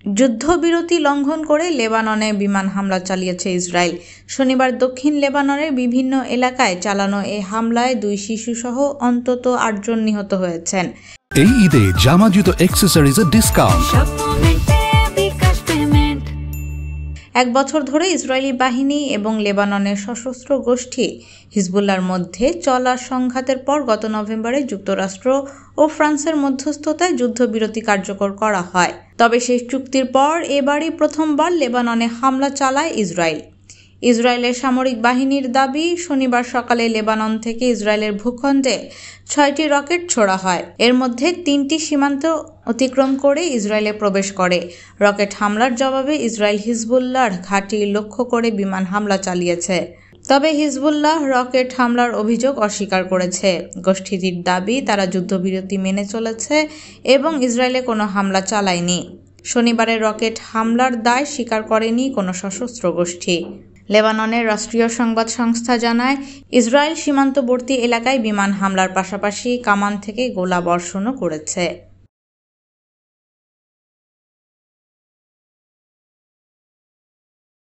যুদ্ধবিরতি লঙ্ঘন করে লেবাননে বিমান হামলা চালিয়েছে ইসরায়েল। শনিবার দক্ষিণ লেবাননের বিভিন্ন এলাকায় চালানো এই হামলায় 2 শিশুসহ অন্তত 8 জন নিহত হয়েছেন। এই ঈদে জামা জুতো অ্যাক্সেসরিজের ডিসকাউন্ট। 1 বছর ধরে ইসরায়েলি বাহিনী এবং লেবাননের সশস্ত্র গোষ্ঠী হিজবুল্লাহর মধ্যে চলা সংঘাতের পর গত নভেম্বরে যুক্তরাষ্ট্র ও ফ্রান্সের মধ্যস্থতায় যুদ্ধবিরতি কার্যকর করা হয়। তবে সেই চুক্তির পর এবারই প্রথমবার লেবাননে হামলা চালায় ইসরায়েল। ইসরায়েলের সামরিক বাহিনীর দাবি, শনিবার সকালে লেবানন থেকে ইসরায়েলের ভূখণ্ডে 6টি রকেট ছোড়া হয়। এর মধ্যে 3টি সীমান্ত অতিক্রম করে ইসরায়েলে প্রবেশ করে। রকেট হামলার জবাবে ইসরায়েল হিজবুল্লাহর ঘাঁটি লক্ষ্য করে বিমান হামলা চালিয়েছে। তবে হিজবুল্লাহ রকেট হামলার অভিযোগ অস্বীকার করেছে। গোষ্ঠীটির দাবি, তারা যুদ্ধবিরতি মেনে চলেছে এবং ইসরায়েলে কোনো হামলা চালায়নি। শনিবারের রকেট হামলার দায় স্বীকার করেনি কোনো সশস্ত্র গোষ্ঠী। লেবাননের রাষ্ট্রীয় সংবাদ সংস্থা জানায়, ইসরায়েল সীমান্তবর্তী এলাকায় বিমান হামলার পাশাপাশি কামান থেকে গোলাবর্ষণও করেছে।